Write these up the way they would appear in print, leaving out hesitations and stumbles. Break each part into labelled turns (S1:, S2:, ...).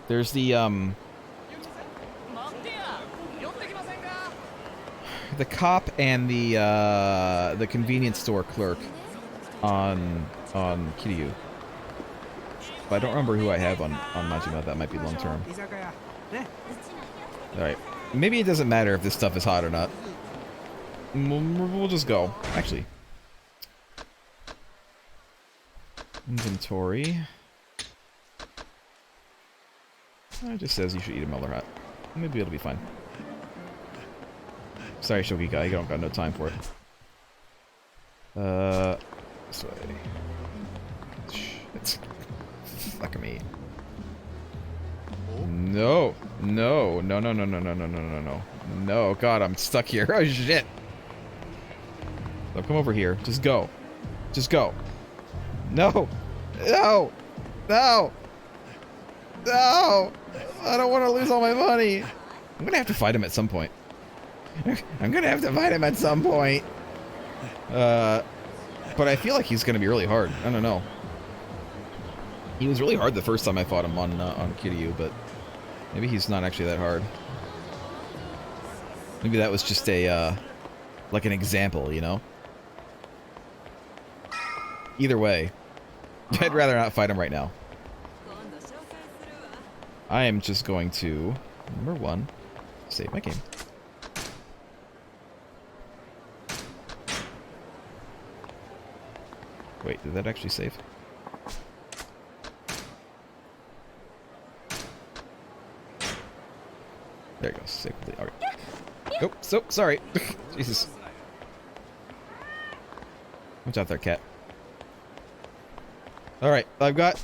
S1: There's the cop and the convenience store clerk on Kiryu. But I don't remember who I have on Majima. That might be long term. Alright. Maybe it doesn't matter if this stuff is hot or not. We'll just go. Actually. Inventory. It just says you should eat a Miller Hut. Maybe it'll be fine. Sorry, Shogi guy, you don't got no time for it. This way. It's fucking me. No, no, no, no, no, no, no, no, no, no, no. No, God, I'm stuck here. Oh shit. So come over here. Just go. Just go. No. No. No. No. I don't want to lose all my money. I'm gonna have to fight him at some point. I'm gonna have to fight him at some point. But I feel like he's gonna be really hard. I don't know. He was really hard the first time I fought him on Kiryu, but maybe he's not actually that hard. Maybe that was just a like an example, you know? Either way, I'd rather not fight him right now. I am just going to, number one, save my game. Wait, did that actually save? There it goes. Save complete. Alright. Oh, so sorry. Jesus. Watch out there, cat. Alright, I've got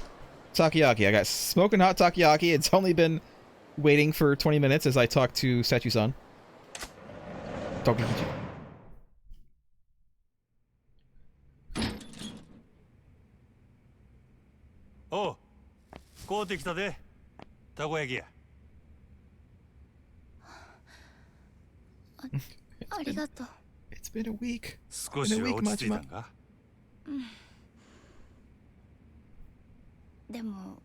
S1: takoyaki. I got smoking hot takoyaki. It's only been waiting for 20 minutes as I talk to Sachu-san. Talking to you.
S2: Oh, 買うてきたで。たこ焼きや。
S3: ありがとう。
S1: It's been a week.
S2: 少しは落ち着いたんか？
S3: でも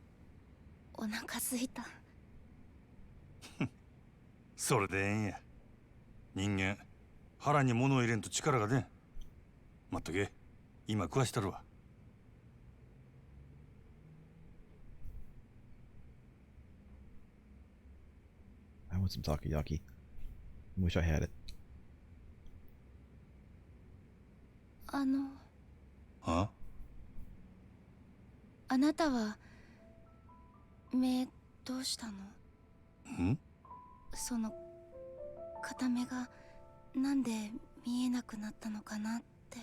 S3: お腹すいた。
S2: それでええんや。人間腹に物を入れんと力が出ん。待っとけ。今食わしたるわ。
S1: I want some takoyaki. Wish I had it.
S2: あ？
S3: あなたは目どうしたの？
S2: ん？
S3: その片目がなんで見えなくなったのかなって。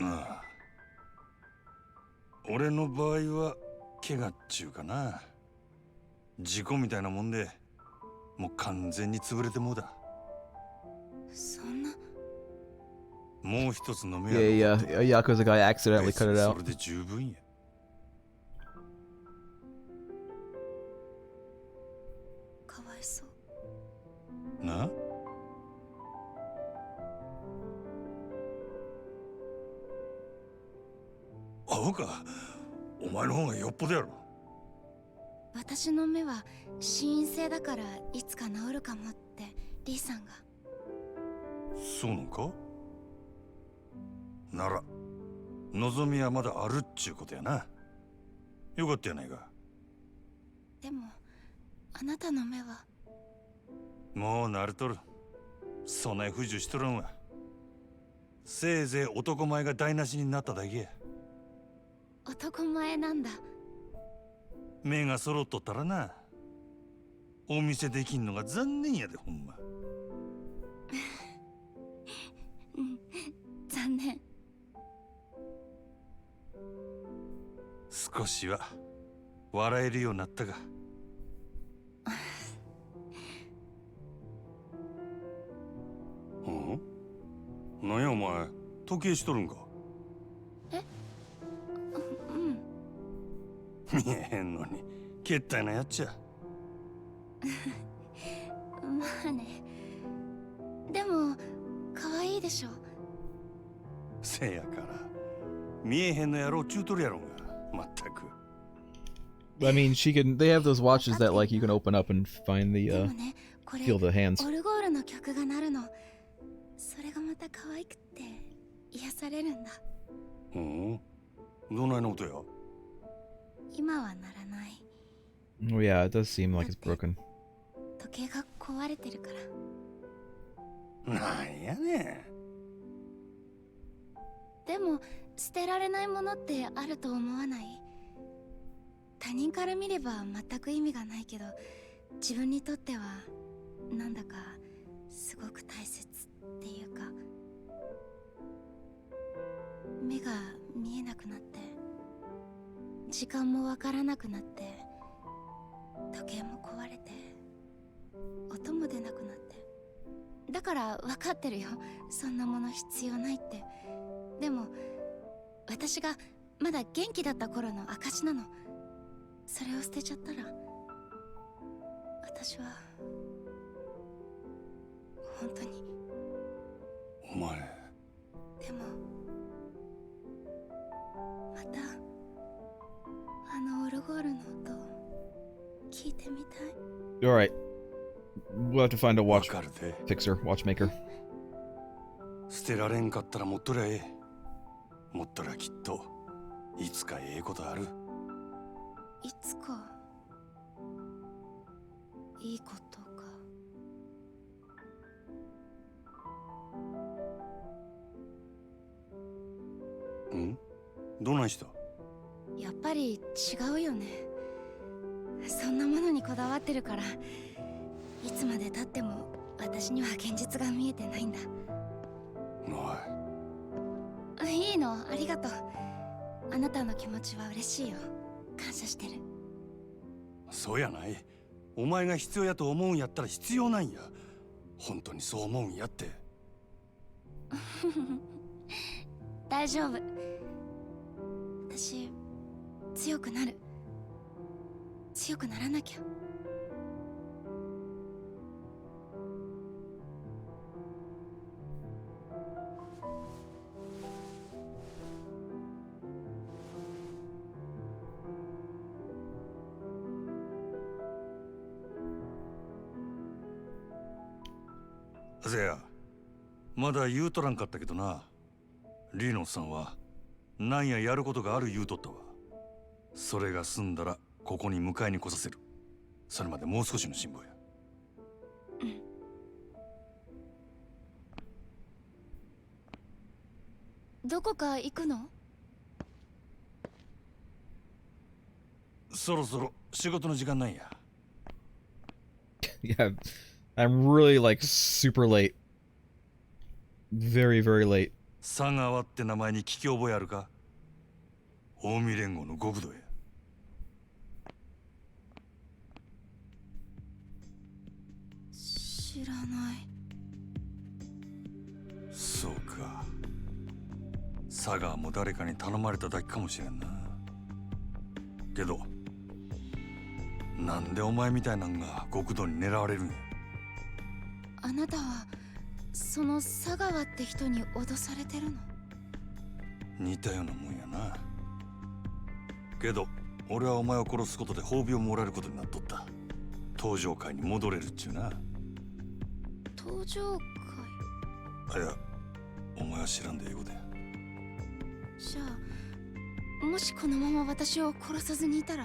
S2: ああ。俺の場合は怪我っちゅうかな。事故みたいなもんで、もう完全に潰れてもうだ。
S3: そんな。
S2: もう一つの目
S1: Yeah, a Yakuza guy accidentally cut it
S2: そ
S1: out.
S2: れで十分や。
S3: かわいそう。
S2: な？アホか。お前の方がよっぽどやろ。
S3: 私の目は心因性だからいつか治るかもってリーさんが。
S2: そうなんか？なら望みはまだあるっちゅうことやな。よかったやないか。
S3: でもあなたの目は。
S2: もう慣れとる。そない不自由しとらんわ。せいぜい男前が台無しになっただけや。
S3: 男前なんだ。
S2: 目が揃っとったらな。お見せできんのが残念やで、ほんま。
S3: 残念。
S2: 少しは笑えるようになったか。うん？なんやお前、時計しとるんか？
S3: え？
S2: 見えへんのに、けったいなやっちゃ。
S3: まあね。でも可愛いでしょ。
S2: せやから見えへんのやろうちゅうとるやろが、まったく。
S1: I mean, she can. They have those watches that like you can open up and find the
S3: でもね、これ
S1: feel the hands.
S3: オルゴールの曲が鳴るの。それがまた可愛くて癒されるんだ。
S2: うん。どないの音や？
S3: 今は鳴らない。
S1: Oh yeah, it does seem like it's broken.
S3: 時計が壊れてるから。
S2: なんやねん。
S3: でも捨てられないものってあると思わない？他人から見れば全く意味がないけど、自分にとってはなんだかすごく大切っていうか、目が見えなくなって時間もわからなくなって、時計も壊れて音も出なくなって、だから分かってるよ、そんなもの必要ないって。でも私がまだ元気だった頃の証なの。それを捨てちゃったら私は本当に。
S2: お前。
S3: でもまたあのオルゴールの音聞いてみたい。
S1: All right, we'll have to find a
S2: わ
S1: watch
S2: かるで。
S1: fixer, watchmaker.
S2: 捨てられんかったら持っとりゃええ。持っとりゃきっといつかええことある。
S3: いつかいいことか。
S2: ん？どないした？
S3: やっぱり違うよね。そんなものにこだわってるから、いつまで経っても私には現実が見えてないんだ。
S2: おい。
S3: いいの、ありがとう。あなたの気持ちは嬉しいよ。感謝してる。
S2: そうやない。お前が必要やと思うんやったら必要なんや。本当にそう思うんやって。
S3: 大丈夫。私強くなる。強くならなきゃ。
S2: せや、まだ言うとらんかったけどな。リーノさんはなんややることがある言うとったわ。それが済んだらここに迎えに来させる。それまでもう少しの辛抱や。
S3: どこか行くの？
S2: そろそろ仕事の時間なんや。
S1: Yeah, I'm really like super late. Very, very late.
S2: 佐川って名前に聞き覚えあるか？近江連合の極道や。
S3: 知らない。
S2: そうか。佐川も誰かに頼まれただけかもしれんな。けどなんでお前みたいなんが極道に狙われるんや。
S3: あなたはその佐川って人に脅されてるの？
S2: 似たようなもんやな。けど俺はお前を殺すことで褒美をもらえることになっとった。登場会に戻れるっちゅうな。
S3: 登場会？
S2: いや、お前は知らんで英語で。
S3: じゃあもしこのまま私を殺さずにいたら、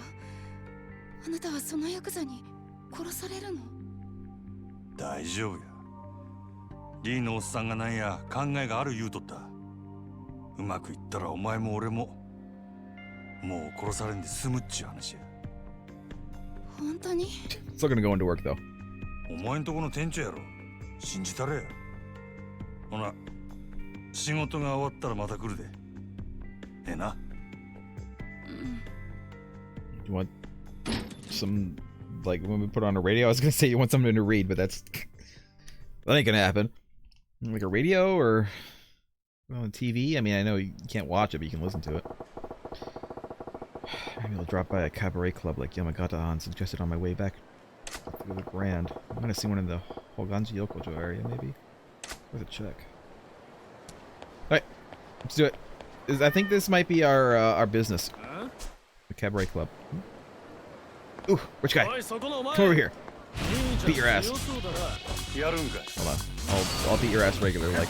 S3: あなたはそのヤクザに殺されるの？
S2: 大丈夫や。リーのおっさんがなんや考えがある言うとった。うまくいったらお前も俺ももう殺されんで済むっちゅう話や。
S3: 本当に？
S1: Still gonna go into work though.
S2: お前んとこの店長やろ。信じたれや。ほな、仕事が終わったらまた来るで。ええな。
S1: You want some, like, when we put on a radio? I was gonna say you want something to read, but that ain't gonna happen. Like a radio or on TV? I mean, I know you can't watch it, but you can listen to it. Maybe I'll drop by a Cabaret Club like Yamagata-han suggested on my way back through the Grand. I'm gonna see one in the Hoganji Yokojo area, maybe. Worth a check. Alright, let's do it. I think this might be our business. The Cabaret Club. Ooh, which guy? Come over here. Beat your ass. Hold on. I'll beat your ass regular, like.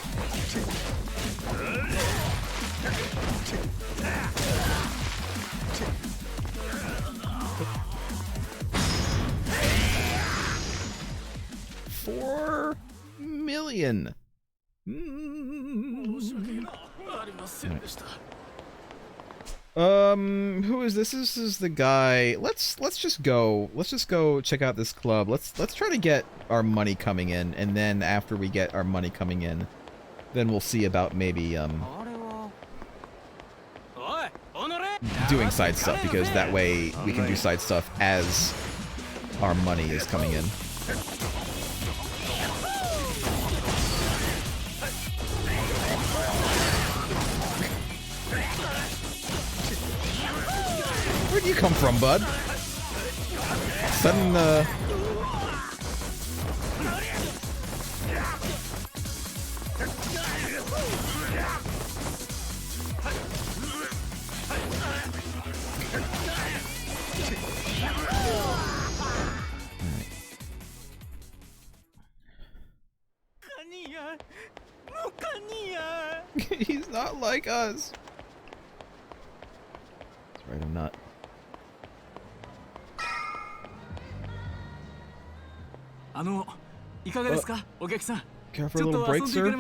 S1: $4 million. Who is this? This is the guy. Let's just go. Let's just go check out this club. Let's try to get our money coming in, and then after we get our money coming in, then we'll see about maybe doing side stuff, because that way we can do side stuff as our money is coming in. Where'd you come from, bud? Sudden, He's not like us. That's right, I'm not. Care for a little break, sir? You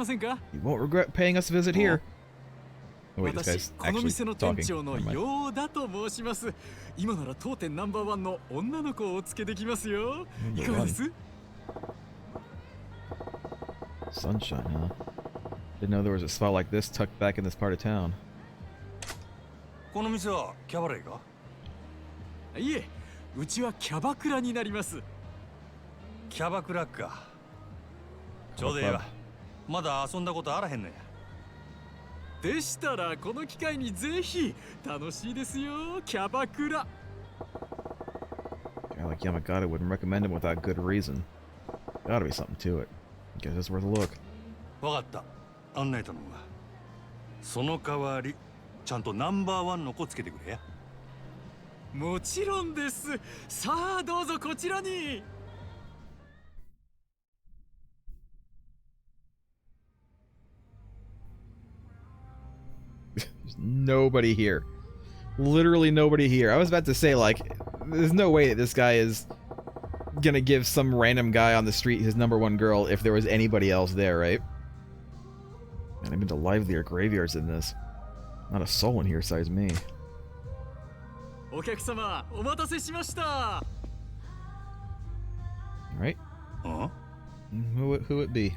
S1: won't regret paying us a visit here. Oh wait, this guy's actually talking. Never mind. Sunshine, huh? Didn't know there was a spot like this tucked back in this part of town.
S2: この店はキャバレーか？
S4: いえ、うちはキャバクラになります。
S2: キャバクラか。ちょうどええわ。まだ遊んだことあらへんのや。
S4: でしたらこの機会にぜひ楽しいですよ、キャバクラ。
S1: A guy like Yamagata wouldn't recommend him without good reason. Gotta be something to it. Guess it's worth a look.
S2: わかった。案内頼むわ。その代わり、ちゃんとナンバーワンの子つけてくれや。
S4: もちろんです。さあどうぞこちらに。
S1: There's nobody here. Literally nobody here. I was about to say, like, there's no way that this guy is gonna give some random guy on the street his #1 girl if there was anybody else there, right? Man, I've been to livelier graveyards than this. Not a soul in here besides me.
S4: お客様、お待たせしました。
S1: Alright. Who would it be?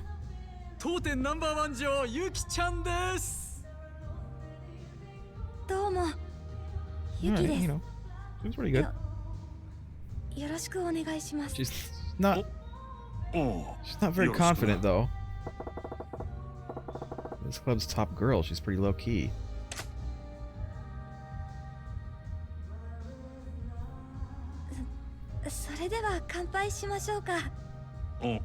S4: 当店#1女、ゆきちゃんです。
S3: どうも、ゆき
S1: Alright,
S3: で
S1: you
S3: す。
S1: know, seems pretty good.
S3: よろしくお願いします。
S1: She's not very confident though. This club's top girl, she's pretty low key.
S3: それでは乾杯しましょうか。乾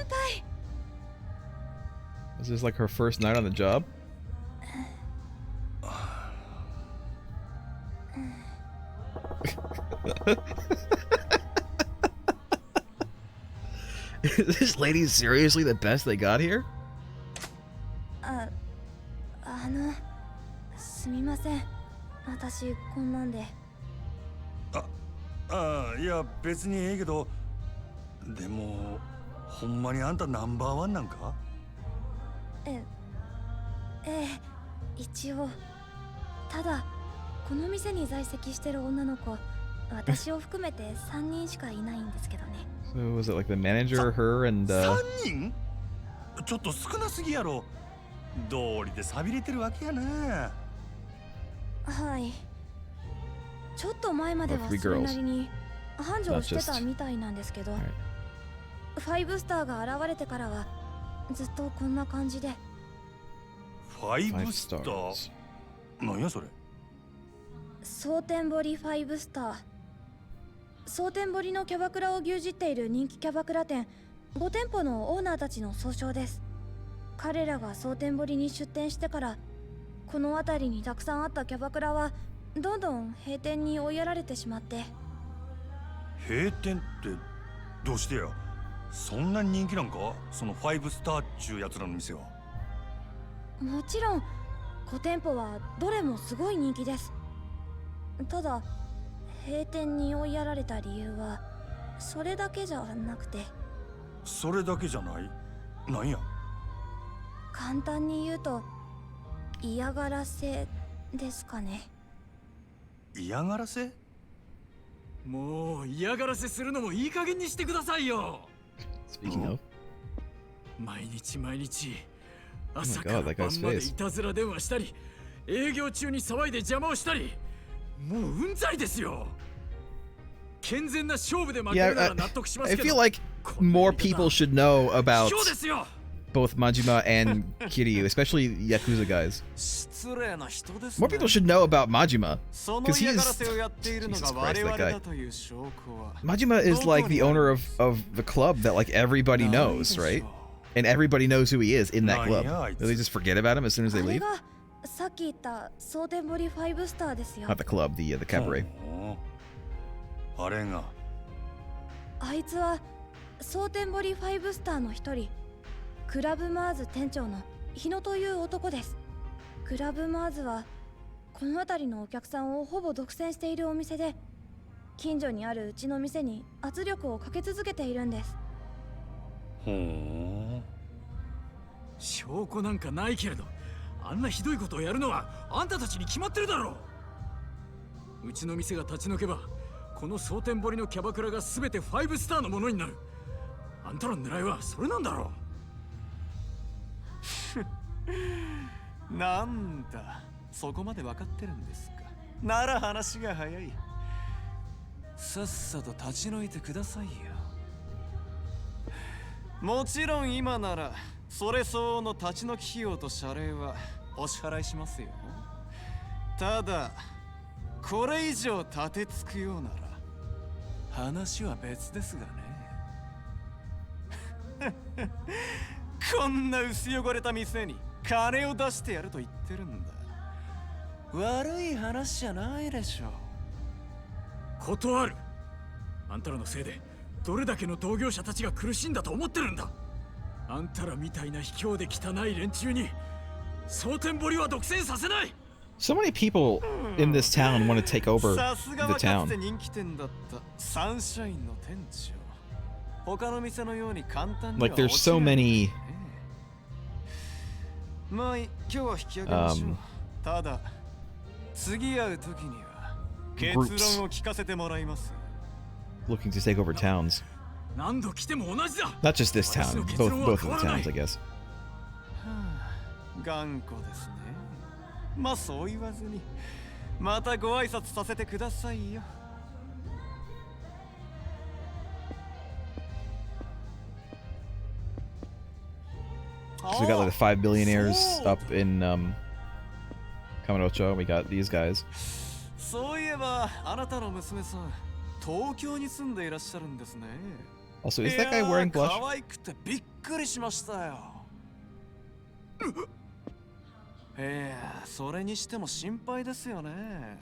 S3: 杯。
S1: Is this like her first night on the job? Is this lady seriously the best they got here?
S3: すみません。私こんなんで。
S2: いや別にええけど、でもほんまにあんた#1なんか？
S3: ええ、一応。ただこの店に在籍してる女の子、私を含めて3人しかいないんですけどね。
S1: So was it like the manager, her, and
S2: 3人？ちょっと少なすぎやろ。道理で寂れてるわけやな。
S3: はい。ちょっと前まではそれなりに繁盛してたみたいなんですけど、5スターが現れてからはずっとこんな感じで。
S2: 5スター？なんやそれ？
S3: 蒼天堀5スター。蒼天堀のキャバクラを牛耳っている人気キャバクラ店5店舗のオーナーたちの総称です。彼らが蒼天堀に出店してから、この辺りにたくさんあったキャバクラは
S5: どんどん閉店に追いやられてしまって。
S2: 閉店ってどうしてや？そんなに人気なんか？その5スターっちゅうやつらの店は。
S5: もちろん5店舗はどれもすごい人気です。ただ閉店に追いやられた理由はそれだけじゃなくて。
S2: それだけじゃない？なんや？
S5: 簡単に言うと嫌がらせですかね。
S2: 嫌がらせ？
S4: もう嫌がらせするのもいい加減にしてくださいよ。
S1: Speaking of.
S4: 毎日毎日
S1: Oh
S4: 朝
S1: my
S4: か
S1: god,
S4: ら
S1: that
S4: 晩
S1: guy's
S4: まで
S1: face.
S4: いたずら電話したり、営業中に騒いで邪魔をしたり、もううんざりですよ。健全な勝負で負け
S1: Yeah,
S4: るなら納得します
S1: I
S4: けど。
S1: feel like more people should know about
S4: そうですよ。
S1: both Majima and Kiryu, especially Yakuza guys.
S6: 失礼な人です
S1: More
S6: ね。
S1: people should know about Majima.
S6: その
S1: Because he
S6: 嫌
S1: is.
S6: がらせをやっているの
S1: Jesus
S6: が
S1: Christ,
S6: 我
S1: that
S6: 々
S1: guy.
S6: だという証拠は
S1: Majima is like the owner of the club that like everybody
S6: ないで
S1: knows,
S6: しょう。
S1: right? And everybody knows who he is in that club.
S2: Nice.
S1: Do they just forget about him as soon as
S5: あ
S1: they
S5: れ
S1: leave?
S5: がさっき言った蒼天堀5スターですよ。
S1: Not the club, the cabaret.
S2: ほうあれが。
S5: あいつは蒼天堀5スターの一人、クラブマーズ店長の日野という男です。クラブマーズはこの辺りのお客さんをほぼ独占しているお店で、近所にあるうちの店に圧力をかけ続けているんです。
S2: ほう。
S4: 証拠なんかないけれど、あんなひどいことをやるのはあんたたちに決まってるだろう。うちの店が立ち退けば、この蒼天堀のキャバクラが全て5スターのものになる。あんたらの狙いはそれなんだろ
S6: う。なんだ、そこまで分かってるんですか。なら話が早い。さっさと立ち退いてくださいよ。もちろん今ならそれ相応の立ち退き費用と謝礼はお支払いしますよ。ただこれ以上立てつくようなら話は別ですがね。こんな薄汚れた店に金を出してやると言ってるんだ。悪い話じゃないでしょう。
S4: 断る。あんたらのせいでどれだけの同業者たちが苦しんだと思ってるんだ。あんたらみたいな卑怯で汚い連中に蒼天堀は独占させない。
S1: So many people in this town want to take over
S6: さすが
S1: the
S6: はかつて
S1: town.
S6: 人気店だったサンシャインの店長。他の店のように簡単には
S1: Like there's so many
S6: まあ今日は引き上げましょう。ただ次会う時には結論を聞かせてもらいます。
S1: looking to take over towns.
S4: 何度来ても同じだ。
S1: Not just this town, both of the towns, I guess.
S6: 頑固ですね。まあそう言わずにまたご挨拶させてくださいよ。
S1: So we got like the 5 billionaires up in Kamurocho. We got these guys.
S6: そういえばあなたの娘さん東京に住んでいらっしゃるんですね。
S1: Also, is that guy wearing
S6: いやー
S1: blush?
S6: 可愛くてびっくりしましたよ。それにしても心配ですよね。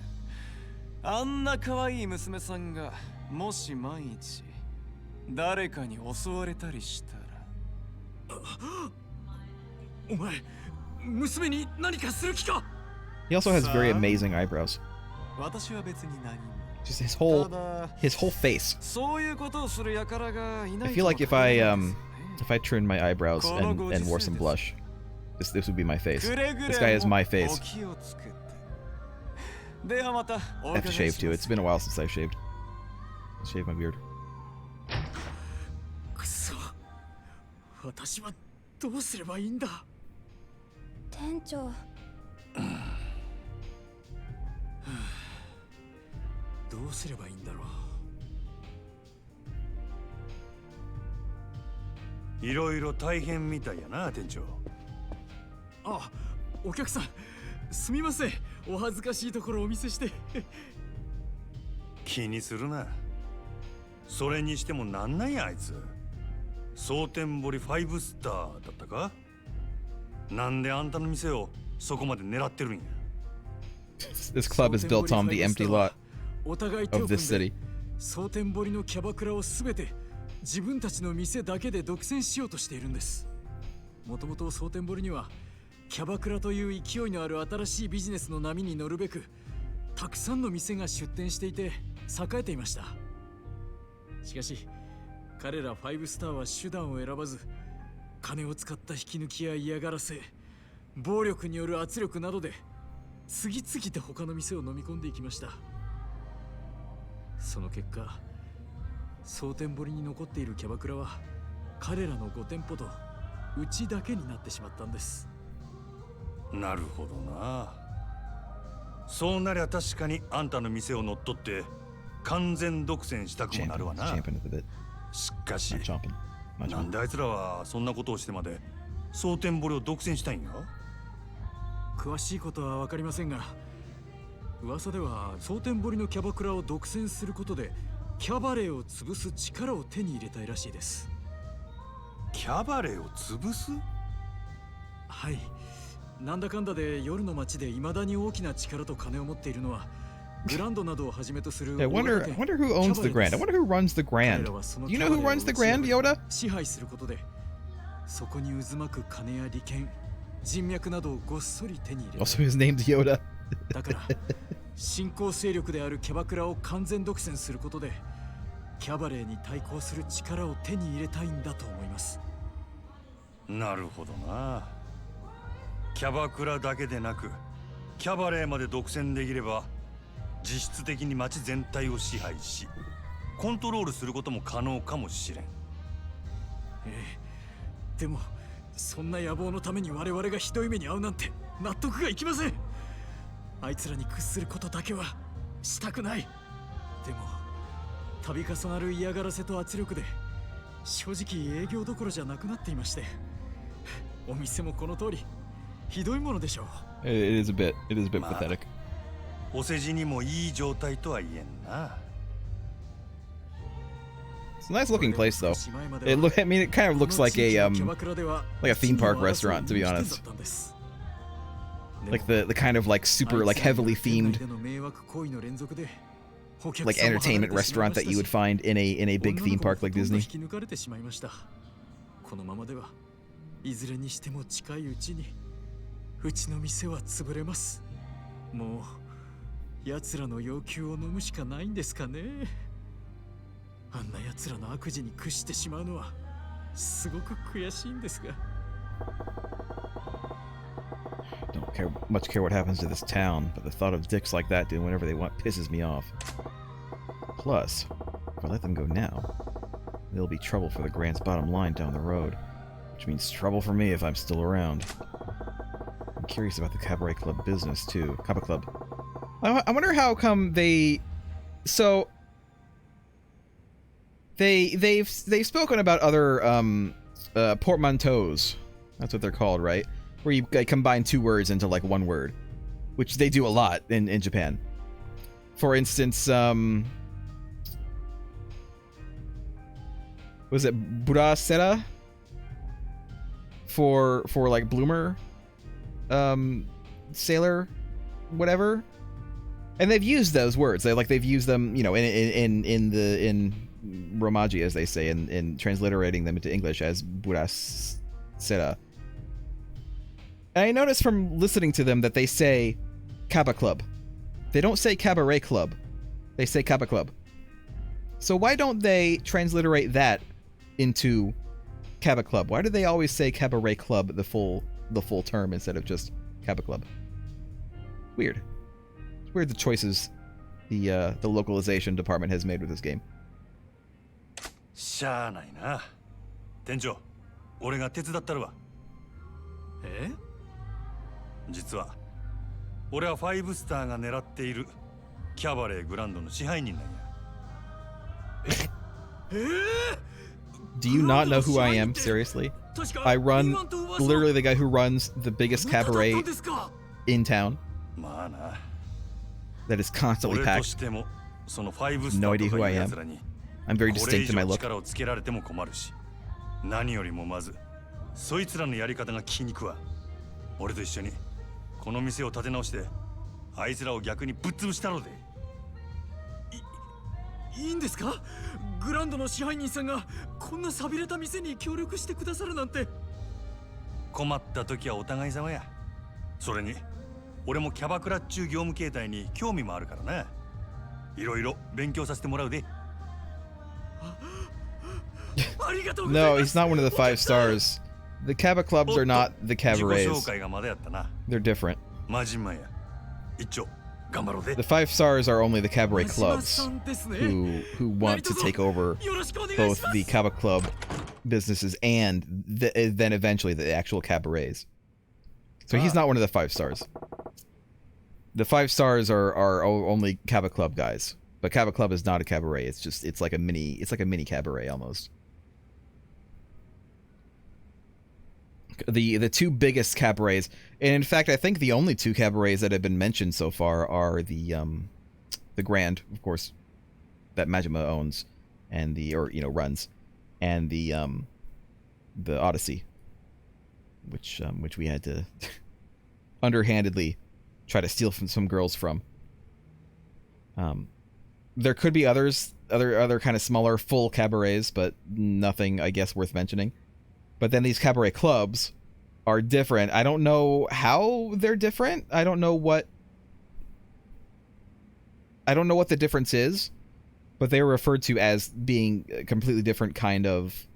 S6: あんな可愛い娘さんがもし万一誰かに襲われたりしたら。
S4: お前、娘に何かする気か。
S1: He also has very amazing eyebrows.
S6: 私は別に何も。
S1: Just his whole face.
S6: そういうことをする輩がいない
S1: I feel like if I trimmed my eyebrows and wore some blush, this would be my face. This guy is my face. I have to shave too. It's been a while since I've shaved. Shave my beard.
S4: くそ、私はどうすればいいんだ。
S5: 店長、
S4: どうすればいいんだろう。
S2: いろいろ大変みたいやな、店長。
S4: あ、お客さん、すみません。お恥ずかしいところをお見せして。
S2: 気にするな。それにしてもなんなんやあいつ。蒼天堀5スターだったか？なんであんたの店をそこまで狙ってるんや。
S1: This club is built on the empty lot
S4: お互い手を
S1: of
S4: 組
S1: this
S4: んで
S1: city.
S4: 蒼天堀のキャバクラをすべて自分たちの店だけで独占しようとしているんです。もともと蒼天堀にはキャバクラという勢いのある新しいビジネスの波に乗るべくたくさんの店が出店していて栄えていました。しかし彼ら5スターは手段を選ばず金を使った引き抜きや嫌がらせ暴力による圧力などで次々と他の店を飲み込んでいきました。その結果蒼天堀に残っているキャバクラは彼らの5店舗とうちだけになってしまったんです。
S2: なるほどな。そうなりゃ確かにあんたの店を乗っ取って完全独占したくもなるわな。
S1: Champing it a bit.
S2: しかし
S1: Not chomping.
S2: なんであいつらはそんなことをしてまで蒼天堀を独占したいんや。
S4: 詳しいことは分かりませんが噂では蒼天堀のキャバクラを独占することでキャバレーを潰す力を手に入れたいらしいです。
S2: キャバレーを潰す？
S4: はい、なんだかんだで夜の街で未だに大きな力と金を持っているのはグランドなどをはじめとする
S1: I wonder who owns the Grand. I wonder who runs the Grand. Do you know who runs the Grand, Yoda?
S4: 支配することでそこに渦巻く金や利権人脈などをごっそり手に入れ
S1: Also, his name's Yoda.
S4: だから新興勢力であるキャバクラを完全独占することでキャバレーに対抗する力を手に入れたいんだと思います。
S2: なるほどな。キャバクラだけでなくキャバレーまで独占できれば実質的に街全体を支配しコントロールすることも可能かもしれん。
S4: でもそんな野望のために我々がひどい目に遭うなんて納得がいきません。あいつらに屈することだけはしたくない。でも度重なる嫌がらせと圧力で正直営業どころじゃなくなっていましてお店もこの通りひどいものでしょう。
S1: It is a bit pathetic.
S2: お世辞にもいい状態とは言えんな。
S1: It's a nice looking place, though. I mean, it kind of looks like a theme park restaurant, to be honest. Like the kind of like super like heavily themed like entertainment restaurant that you would find in a big theme park like Disney.
S4: このままではいずれにしても近いうちにうちの店は潰れます。もう奴らの要求を飲むしかないんですかね。あんな奴らの悪事に屈してしまうのはすごく悔しいんですが。
S1: Don't much care what happens to this town, but the thought of dicks like that doing whatever they want pisses me off. Plus, if I let them go now, there'll be trouble for the Grand's bottom line down the road, which means trouble for me if I'm still around. I'm curious about the Cabaret Club business too. CabaClub. I wonder how come they... So... They've spoken about other portmanteaus. That's what they're called, right? Where you combine two words into like one word, which they do a lot in Japan. For instance, was it burasera for like bloomer, sailor, whatever? And they've used those words. They've used them, you know, in Romaji, as they say, in transliterating them into English as burasera. And I noticed from listening to them that they say CabaClub. They don't say Cabaret Club. They say CabaClub. So why don't they transliterate that into CabaClub? Why do they always say Cabaret Club the full term instead of just CabaClub? Weird. It's weird the choices the localization department has made with this game.
S2: しゃあないな。店長、俺が手伝ったるわ。実は俺は5スターが狙っているキャバレーグランドの支配人なんや。
S1: Do you not know who I am? Seriously? I run literally the guy who runs the biggest cabaret in town.
S2: まあな。
S1: That is constantly
S2: 俺と
S1: packed.
S2: してもその5ス
S1: No
S2: タ
S1: idea
S2: ーと
S1: who
S2: か
S1: I
S2: いう
S1: am.
S2: 奴らに
S1: I'm very
S2: これ以
S1: distinct in my
S2: 上
S1: look.
S2: 力をつけられても困るし、何よりもまずそいつらのやり方が気に食わん。俺と一緒にこの店を立て直してあいつらを逆にぶっ潰したので。
S4: いいんですか？グランドの支配人さんがこんな寂れた店に協力してくださるなんて。
S2: 困った時はお互い様や。それに俺もキャバクラっちゅう業務形態に興味もあるからな。いろいろ勉強させてもらうで。
S4: ありがとうござい
S1: No,
S4: ます。
S1: he's not one of the 5 stars. The CabaClubs are not the
S2: 自己紹
S1: cabarets.
S2: 介がまだやったな。
S1: They're different.
S2: マジマや。一丁頑張ろうで。
S1: The 5 stars are only the cabaret
S4: 真島
S1: clubs
S4: さんですね。
S1: who want to take over
S4: よろしくお願い
S1: both
S4: します。
S1: the CabaClub businesses and then eventually the actual cabarets. So he's not one of the 5 stars. The 5 stars are only CabaClub guys, but CabaClub is not a cabaret. It's like a mini cabaret almost. The 2 biggest cabarets, and in fact I think the only 2 cabarets that have been mentioned so far are the Grand, of course, that Majima owns and runs, and the Odyssey, which we had to underhandedly try to steal from some girls from. There could be other kind of smaller full cabarets, but nothing I guess worth mentioning. But then these cabaret clubs are different. I don't know how they're different. I don't know what the difference is, but they are referred to as being a completely different kind of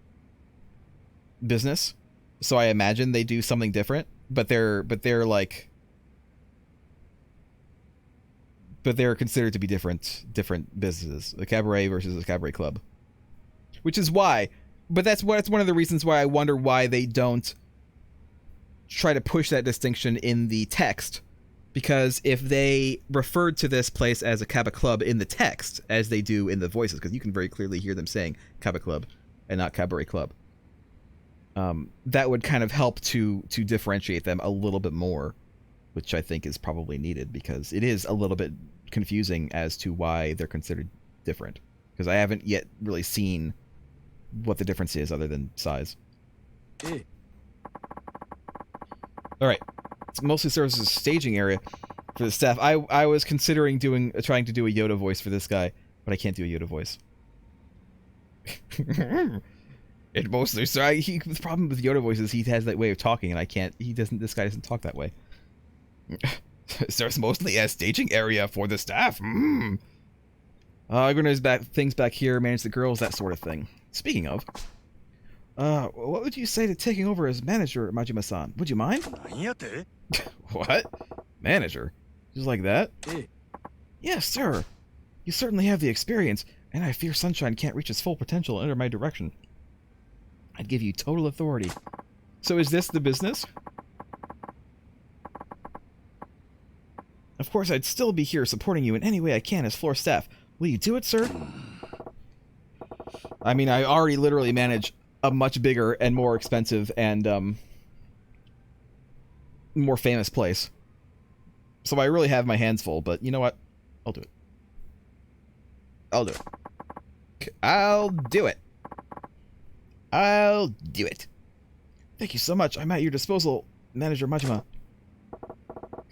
S1: business. So I imagine they do something different, but they're considered to be different businesses. The cabaret versus the cabaret club. Which is why, but that's one of the reasons why I wonder why they don't try to push that distinction in the text. Because if they referred to this place as a CabaClub in the text, as they do in the voices, because you can very clearly hear them saying CabaClub and not Cabaret Club, that would kind of help to differentiate them a little bit more, which I think is probably needed, because it is a little bit confusing as to why they're considered different. Because I haven't yet really seen what the difference is other than size. Alright. It mostly serves as a staging area for the staff. I was considering trying to do a Yoda voice for this guy, but I can't do a Yoda voice. It mostly the problem with Yoda voice is he has that way of talking, and I can't. This guy doesn't talk that way. Serves mostly as staging area for the staff. Organize things back here, manage the girls, that sort of thing. Speaking of, what would you say to taking over as manager, Majima-san? Would you mind? What? Manager? Just like that? Yes, sir. You certainly have the experience, and I fear Sunshine can't reach its full potential under my direction. I'd give you total authority. So is this the business? Of course, I'd still be here supporting you in any way I can as floor staff. Will you do it, sir? I mean, I already literally manage a much bigger and more expensive and, more famous place. So I really have my hands full, but you know what? I'll do it. I'll do it. I'll do it. I'll do it. Thank you so much. I'm at your disposal, Manager Majima.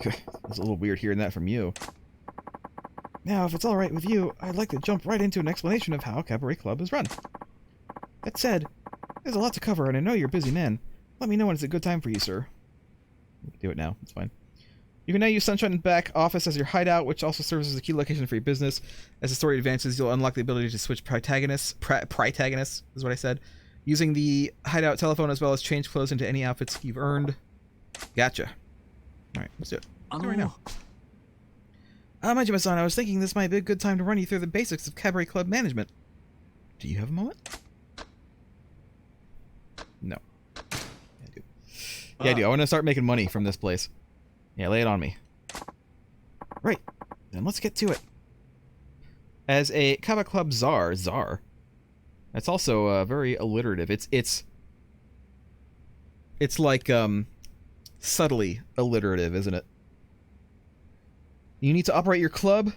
S1: It's a little weird hearing that from you. Now, if it's alright with you, I'd like to jump right into an explanation of how Cabaret Club is run. That said, there's a lot to cover, and I know you're a busy man. Let me know when it's a good time for you, sir. Do it now. It's fine. You can now use Sunshine back office as your hideout, which also serves as a key location for your business. As the story advances, you'll unlock the ability to switch protagonists is what I said, using the hideout telephone as well as change clothes into any outfits you've earned. Gotcha. Alright, let's do it. Let's do it right now. Majima-san, I was thinking this might be a good time to run you through the basics of Cabaret Club management. Do you have a moment? No. Yeah, I do. Yeah, I do. I want to start making money from this place. Yeah, lay it on me. Right. Then let's get to it. As a CabaClub czar. That's also very alliterative. It's like subtly alliterative, isn't it? You need to operate your club,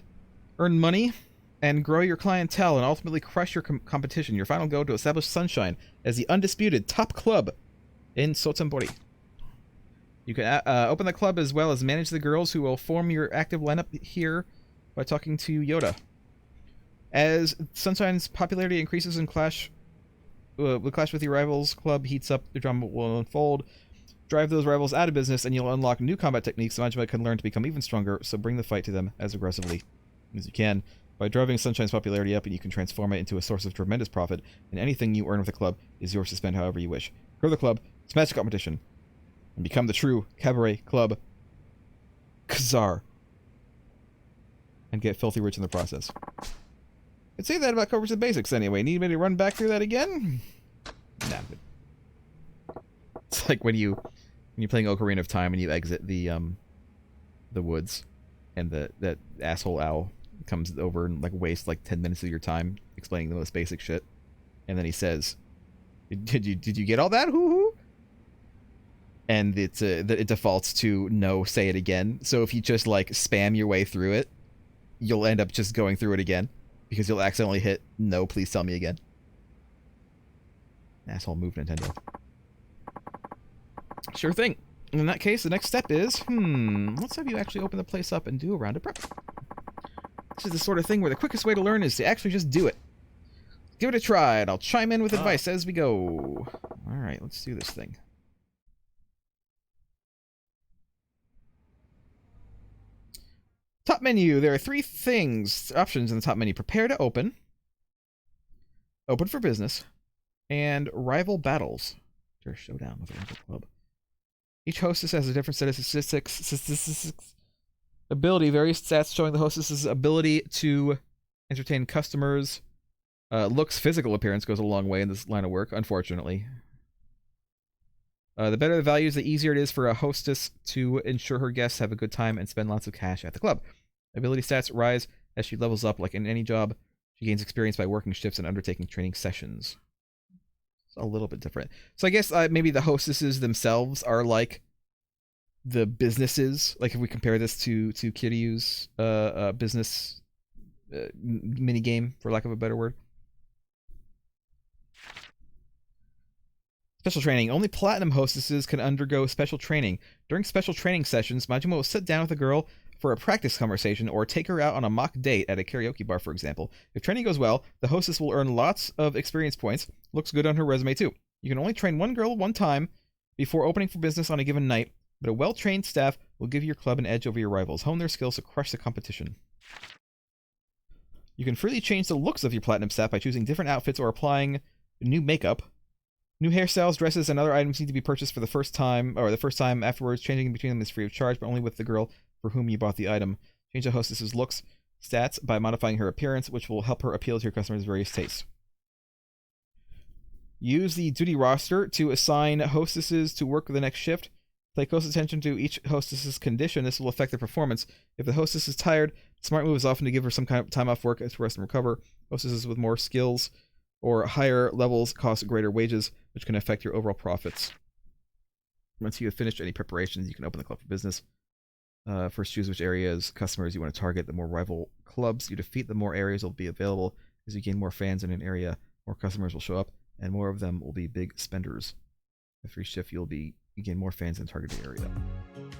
S1: earn money, and grow your clientele, and ultimately crush your competition. Your final goal to establish Sunshine as the undisputed top club in Sotenbori. You can open the club as well as manage the girls who will form your active lineup here by talking to Yoda. As Sunshine's popularity increases and clash with your rivals, club heats up, the drama will unfold. Drive those rivals out of business, and you'll unlock new combat techniques Majima can learn to become even stronger, so bring the fight to them as aggressively as you can. By driving Sunshine's popularity up, and you can transform it into a source of tremendous profit, and anything you earn with the club is yours to spend however you wish. Grow the club, smash the competition, and become the true Cabaret Club Kazar. And get filthy rich in the process. I'd say that about covers the basics anyway. Need me to run back through that again? Nah, but it's like when you're playing Ocarina of Time and you exit the woods, and that asshole owl comes over and like wastes like 10 minutes of your time explaining the most basic shit, and then he says, "Did you get all that? Hoo-hoo?" And it defaults to no, say it again. So if you just like spam your way through it, you'll end up just going through it again because you'll accidentally hit no, please tell me again. Asshole move, Nintendo. Sure thing. In that case, the next step is, let's have you actually open the place up and do a round of prep. This is the sort of thing where the quickest way to learn is to actually just do it. Give it a try, and I'll chime in with advice as we go. Alright, let's do this thing. Top menu. There are 3 options in the top menu. Prepare to open. Open for business. And rival battles. After a showdown with a rival club. Each hostess has a different set of statistics. Ability. Various stats showing the hostess's ability to entertain customers. Looks, physical appearance goes a long way in this line of work, unfortunately. The better the values, the easier it is for a hostess to ensure her guests have a good time and spend lots of cash at the club. Ability stats rise as she levels up. Like in any job, she gains experience by working shifts and undertaking training sessions. It's a little bit different. So I guess maybe the hostesses themselves are like the businesses. Like if we compare this to Kiryu's business mini game, for lack of a better word. Special training. Only platinum hostesses can undergo special training. During special training sessions, Majima will sit down with a girl for a practice conversation or take her out on a mock date at a karaoke bar, for example. If training goes well, the hostess will earn lots of experience points. Looks good on her resume, too. You can only train one girl one time before opening for business on a given night, but a well-trained staff will give your club an edge over your rivals. Hone their skills to crush the competition. You can freely change the looks of your platinum staff by choosing different outfits or applying new makeup. New hairstyles, dresses, and other items need to be purchased for the first time, or the first time afterwards. Changing between them is free of charge, but only with the girl for whom you bought the item. Change the hostess's looks, stats by modifying her appearance, which will help her appeal to your customers' various tastes. Use the duty roster to assign hostesses to work the next shift. Pay close attention to each hostess's condition. This will affect their performance. If the hostess is tired, the smart move is often to give her some kind of time off work to rest and recover. Hostesses with more skills or higher levels cost greater wages, which can affect your overall profits. Once you have finished any preparations, you can open the club for business. First, choose which areas, customers you want to target. The more rival clubs you defeat, the more areas will be available. As you gain more fans in an area, more customers will show up, and more of them will be big spenders. After each shift, you gain more fans in a targeted area.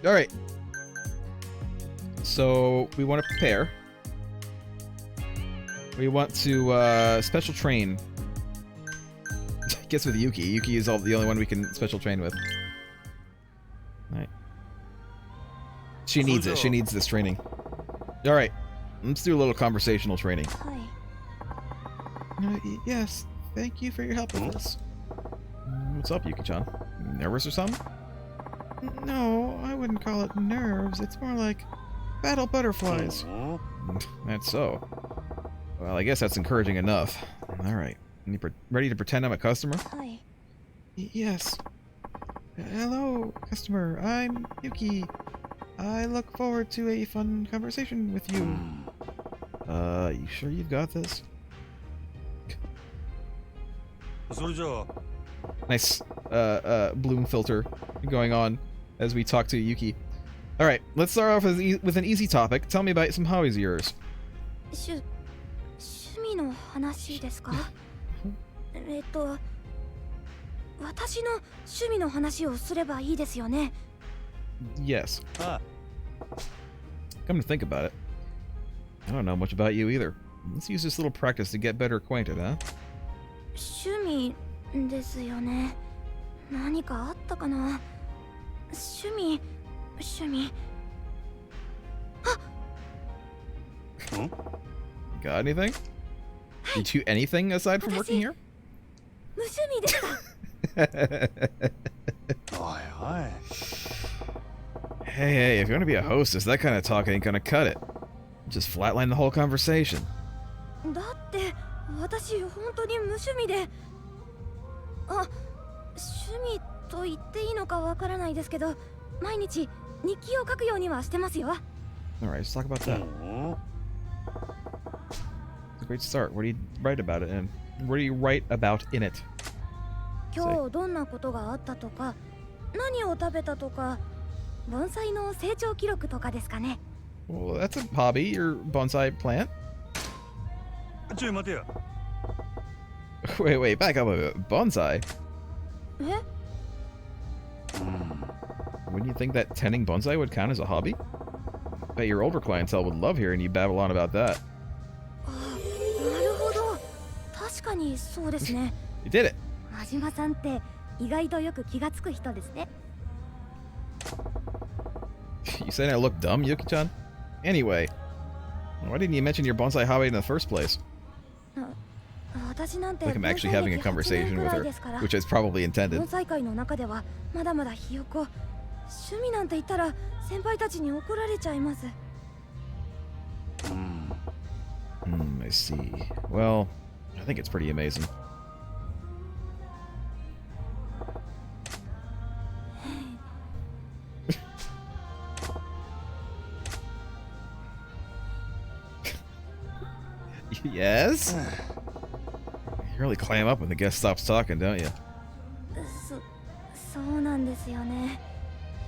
S1: Alright. So, we want to prepare. We want to special train. Guess with Yuki. Yuki is the only one we can special train with. Alright. She needs it. She needs this training. Alright. Let's do a little conversational training. Yes. Thank you for your help with this. What's up, Yuki-chan? Nervous or something? No, I wouldn't call it nerves. It's more like battle butterflies. That's so. Well, I guess that's encouraging enough. Alright. Ready to pretend I'm a customer?
S5: Hi.
S1: Yes. Hello, customer. I'm Yuki. I look forward to a fun conversation with you. You sure you've got this? Nice, bloom filter going on as we talk to Yuki. Alright, let's start off with an easy topic. Tell me about some hobbies of yours.
S5: 趣味の話ですか？私の趣味の話をすればいいですよね。
S1: Yes.
S2: Ah.
S1: Come to think about it, I don't know much about you either. Let's use this little practice to get better acquainted, huh?
S5: 趣味ですよね。何かあったかな。趣味。
S1: Got anything? Did you do anything aside from working here?
S5: 無趣味でした。
S2: おいおい。
S1: Hey, if you want to be a hostess, that kind of talk ain't gonna cut it. Just flatline the whole conversation.
S5: だって私本当に無趣味で。あ、趣味と言っていいのかわからないですけど、毎日日記を書くようにはしてますよ。
S1: Alright, let's talk about that. It's a great start. What do you write about it in? What do you write about in it?
S5: 今日どんなことがあったとか、何を食べたとか、盆栽の成長記録とかですかね。
S1: Well, that's a hobby, your bonsai plant.
S2: ちょい待てや。
S1: Wait, back up a bit. Bonsai?
S5: え？
S1: Wouldn't you think that tending bonsai would count as a hobby? Bet your older clientele would love hearing you babble on about that.
S5: あ、なるほど。確かにそうですね。
S1: You did it!
S5: 真島さんって意外とよく気がつく人ですね。
S1: You saying I look dumb, Yuki-chan? Anyway, why didn't you mention your bonsai hobby in the first place?
S5: 私なんて
S1: Like I'm actually having a conversation with her, which is probably intended.
S5: 盆栽界の中ではまだまだひよこ。趣味なんて言ったら先輩たちに怒られちゃいます。
S1: I see. Well, I think it's pretty amazing. Yes? You really clam up when the guest stops talking, don't you?
S5: そうなんですよね。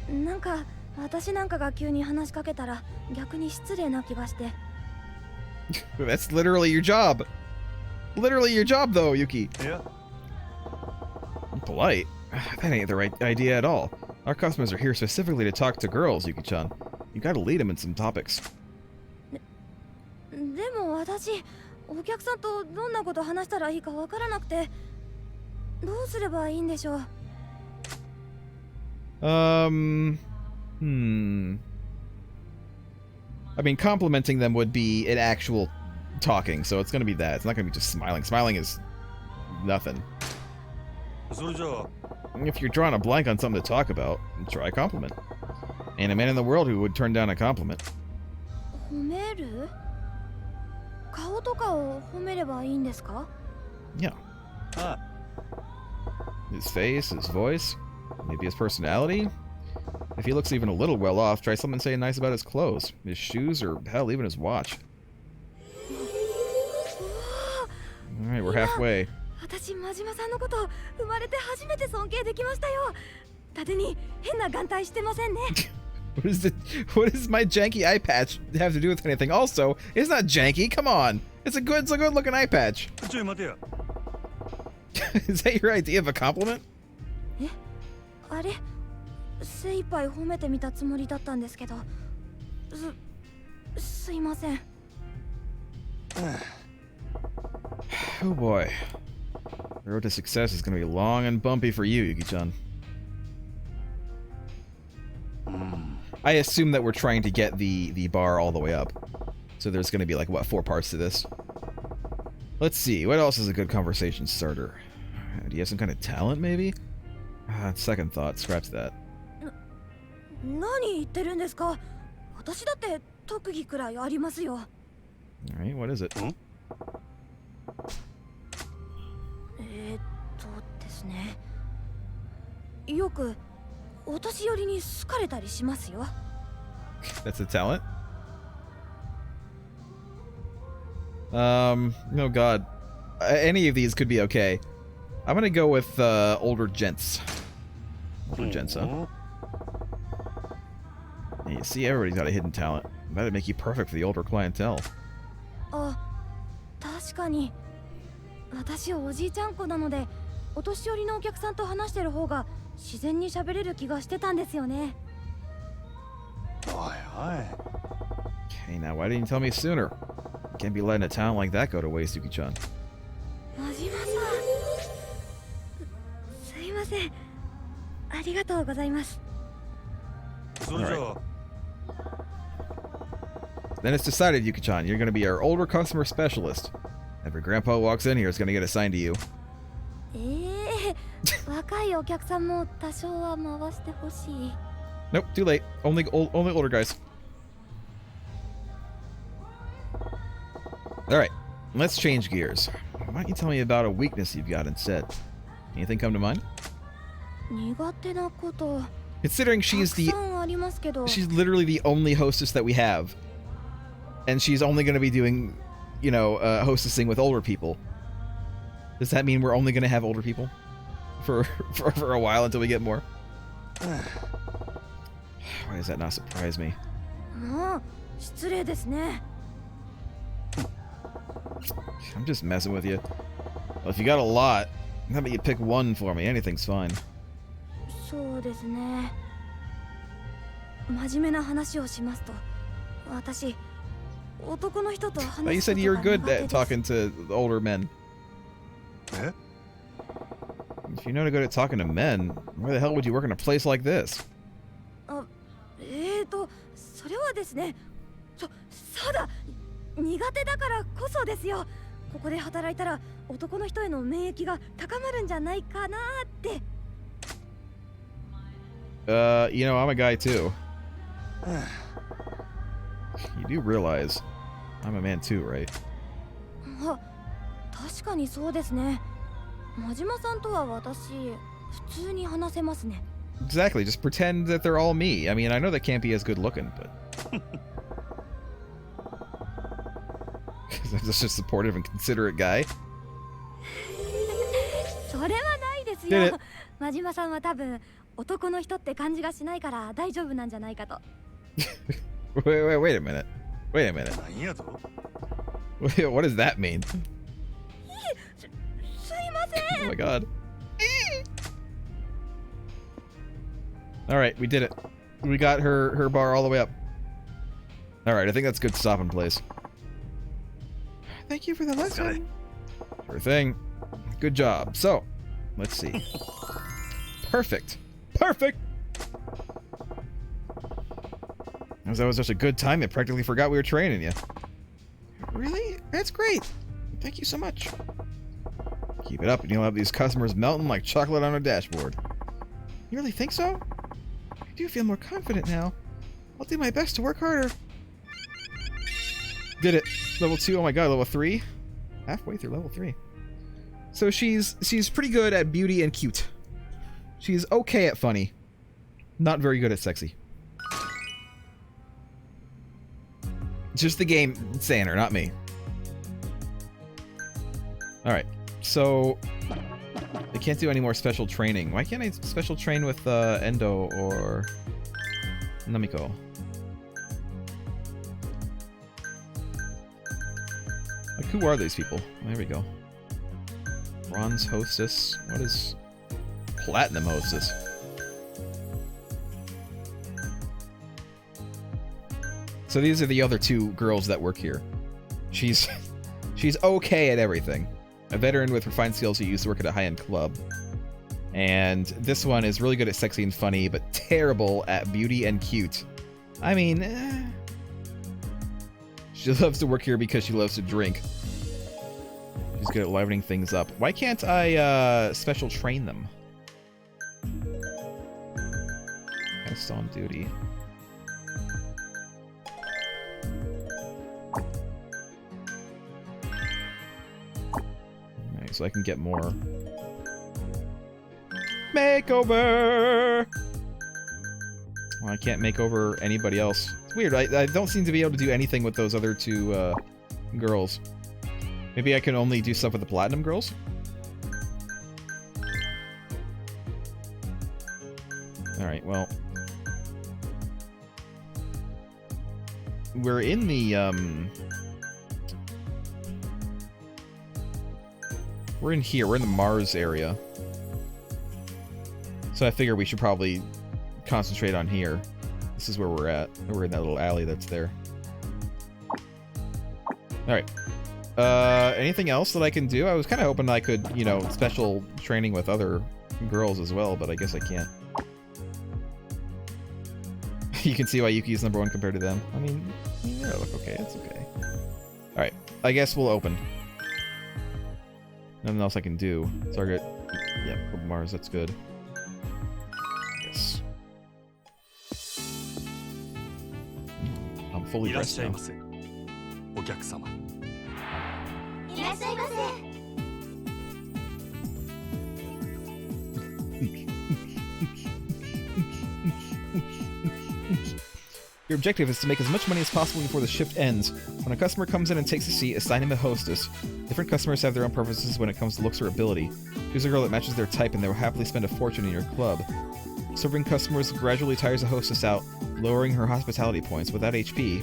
S5: なんか私なんかが急に話しかけたら逆に失礼な気がして。
S1: That's literally your job. Literally your job, though, Yuki.
S2: Yeah.
S1: Polite? That ain't the right idea at all. Our customers are here specifically to talk to girls, Yuki-chan. You gotta lead them in some topics.
S5: でも私、お客さんとどんなこと話したらいいかわからなくて、どうすればいいんでしょう。
S1: I mean, complimenting them would be an actual talking, so it's gonna be that. It's not gonna be just smiling. Smiling is nothing.
S2: それじゃあ。
S1: If you're drawing a blank on something to talk about, try a compliment. Ain't a man in the world who would turn down a compliment.
S5: 褒める？顔とかを褒めればいいんですか？
S1: Yeah.
S2: あ
S1: His face, his voice, maybe his personality. If he looks even a little well off, try something saying nice about his clothes, his shoes, or hell, even his watch. Alright, we're halfway.
S5: 私、真島さんのこと生まれて初めて尊敬できましたよ。縦に変な眼帯してませんね。
S1: What does my janky eye patch have to do with anything? Also, it's not janky. Come on, it's a good looking eye patch.
S2: ちょい待てや。
S1: Is that your idea of a compliment?
S5: え、あれ、精一杯褒めてみたつもりだったんですけど、すいません。
S1: Oh boy, the road to success is going to be long and bumpy for you, Yuki-chan. I assume that we're trying to get the bar all the way up. So there's going to be like, what, 4 parts to this? Let's see, what else is a good conversation starter? Do you have some kind of talent, maybe? Second thought, scratch that.
S5: 何言ってるんですか？私だって特技くらいありますよ。
S1: Alright, what is it?
S5: ですね。よくお年寄りに好かれたりしますよ。
S1: That's a talent? Oh god. Any of these could be okay. I'm gonna go with older gents. Older gents, huh? You see, everybody's got a hidden talent. That'd make you perfect for the older clientele.
S5: あ、確かに。私おじいちゃん子なので、お年寄りのお客さんと話してる方が自然に喋れる気がしてたんですよね。
S2: はい。
S1: Okay, now why didn't you tell me sooner? Can't be letting a talent like that go to waste, Yuki-chan.
S5: 真島さん、すいません。ありがとうございます。
S2: それじゃあ、
S1: Then it's decided, Yuki-chan, you're going to be our older customer specialist. Every grandpa walks in here is going to get assigned to you.
S5: 若いお客さんも多少は回してほしい。
S1: Nope, too late. Only older guys. Alright, let's change gears. Why don't you tell me about a weakness you've got instead? Anything come to mind?
S5: 苦手なこと。
S1: Considering
S5: た
S1: she's
S5: く
S1: the
S5: さんありますけど。
S1: she's literally the only hostess that we have. And she's only going to be doing, you know, hostessing with older people. Does that mean we're only going to have older people? For a while until we get more? Why does that not surprise me?
S5: もう失礼ですね。
S1: I'm just messing with you. Well, if you got a lot, how about you pick one for me? Anything's fine.
S5: そうですね。真面目な話をしますと、私、男の人と
S1: But you
S5: 話す
S1: said
S5: こと
S1: you're
S5: が
S1: good
S5: 苦手
S1: at
S5: です。
S1: talking to older men.
S2: え
S1: If you're not good at talking to men, why the hell would you work in a place like this?
S5: それはですね。そうだ。苦手だからこそですよ。ここで働いたら男の人への免疫が高まるんじゃないかなって。
S1: You know, I'm a guy too. You do realize I'm a man too, right?
S5: あ、確かにそうですね。真島さんとは私、普通に話せますね。
S1: Exactly, just pretend that they're all me. I mean, I know they can't be as good looking, but... I'm just a supportive and considerate guy.
S5: それはないですよ。真島さんは多分男の人って感じがしないから大丈夫なんじゃないかと。
S1: Wait a minute. Wait a minute.
S2: なんやと
S1: What does that mean?
S5: すいません。
S1: Oh my god. Alright, we did it. We got her bar all the way up. Alright, I think that's a good stopping place. Thank you for the lesson. Sure thing. Good job. So, let's see. Perfect. Perfect! That was such a good time, I practically forgot we were training you. Really? That's great. Thank you so much. Keep it up and you'll have these customers melting like chocolate on a dashboard. You really think so? I do feel more confident now. I'll do my best to work harder. Did it. Level 2. Oh my god, level 3? Halfway through level 3. So she's pretty good at beauty and cute. She's okay at funny. Not very good at sexy. Just the game saying her, not me. Alright. So I can't do any more special training. Why can't I special train with Endo or Namiko? Like, who are these people? There we go. Bronze Hostess. What is Platinum Hostess? So these are the other two girls that work here. She's okay at everything. A veteran with refined skills who used to work at a high-end club. And this one is really good at sexy and funny, but terrible at beauty and cute. I mean, she loves to work here because she loves to drink. She's good at livening things up. Why can't I special train them? Guest on duty. Alright, so I can get more. Makeover! Well, I can't make over anybody else. It's weird, I don't seem to be able to do anything with those other two girls. Maybe I can only do stuff with the platinum girls? Alright, well. We're in the, we're in here, we're in the Mars area. So I figure we should probably concentrate on here. This is where we're at. We're in that little alley that's there. Alright. Anything else that I can do? I was kind of hoping I could, you know, special training with other girls as well, but I guess I can't. You can see why Yuki is #1 compared to them. I mean, they look okay. It's okay. Alright. I guess we'll open. Nothing else I can do. Target. Yep, Mars. That's good. Yes. I'm fully dressed now.
S2: お客様。
S3: いらっしゃいませ。
S1: Your objective is to make as much money as possible before the shift ends. When a customer comes in and takes a seat, assign him a hostess. Different customers have their own preferences when it comes to looks or ability. Choose a girl that matches their type and they will happily spend a fortune in your club. Serving customers gradually tires a hostess out, lowering her hospitality points. Without HP...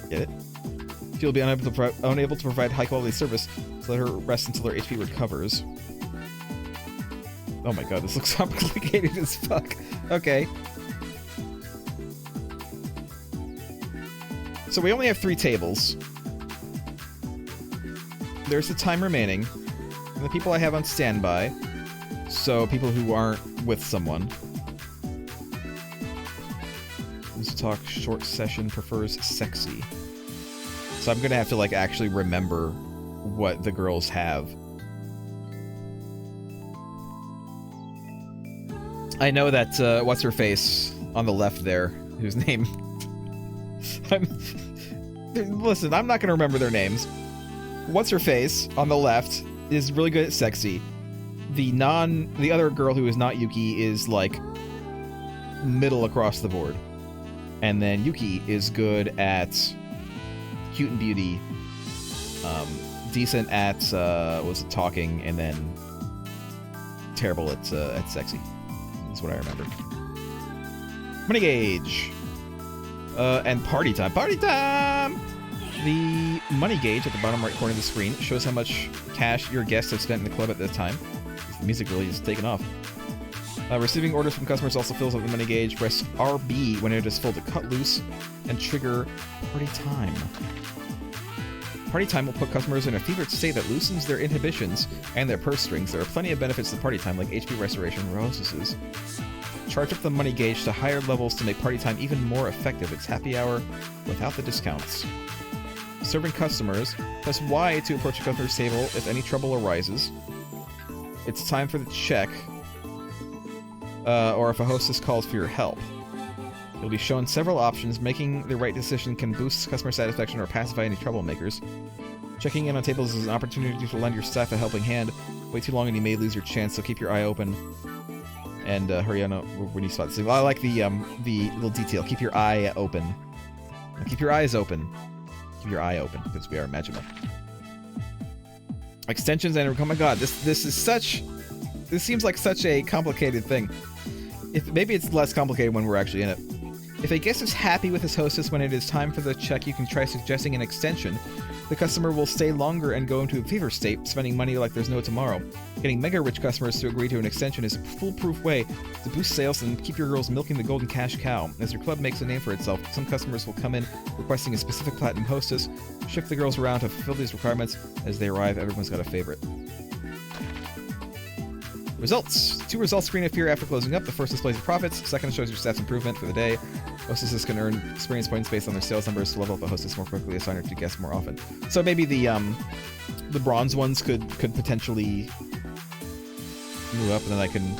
S1: Get it? She'll be unable to provide high-quality service, so let her rest until her HP recovers. Oh my god, this looks complicated as fuck. Okay. So we only have 3 tables. There's the time remaining. And the people I have on standby. So people who aren't with someone. Let's talk short session prefers sexy. So I'm gonna have to like actually remember what the girls have. I know that what's her face on the left there, whose name listen, I'm not gonna remember their names. What's her face on the left is really good at sexy. The other girl who is not Yuki is like middle across the board. And then Yuki is good at cute and beauty, decent at talking, and then terrible at sexy. That's what I remember. Money gauge. And party time. Party time! The money gauge at the bottom right corner of the screen shows how much cash your guests have spent in the club at that time. The music really is taken off. Receiving orders from customers also fills up the money gauge. Press RB when it is full to cut loose and trigger party time. Party time will put customers in a fevered state that loosens their inhibitions and their purse strings. There are plenty of benefits to party time, like HP restoration for hostesses. Charge up the money gauge to higher levels to make party time even more effective. It's happy hour without the discounts. Serving customers, press Y to approach a customer's table if any trouble arises. It's time for the check, or if a hostess calls for your help. You'll be shown several options. Making the right decision can boost customer satisfaction or pacify any troublemakers. Checking in on tables is an opportunity to lend your staff a helping hand. Wait too long and you may lose your chance, so keep your eye open. And hurry on when you spot. So I like the little detail. Keep your eye open. Keep your eyes open. Keep your eye open because we are Majima. Extensions and oh my god, this is such. This seems like such a complicated thing. Maybe it's less complicated when we're actually in it. If a guest is happy with his hostess when it is time for the check, you can try suggesting an extension. The customer will stay longer and go into a fever state, spending money like there's no tomorrow. Getting mega-rich customers to agree to an extension is a foolproof way to boost sales and keep your girls milking the golden cash cow. As your club makes a name for itself, some customers will come in requesting a specific platinum hostess. Shift the girls around to fulfill these requirements. As they arrive, everyone's got a favorite. Results. 2 results screen appear after closing up. The first displays your profits. Second shows your staff's improvement for the day. Hostesses can earn experience points based on their sales numbers to level up a hostess more quickly, assign her to guests more often. So maybe the bronze ones could potentially move up, and then I can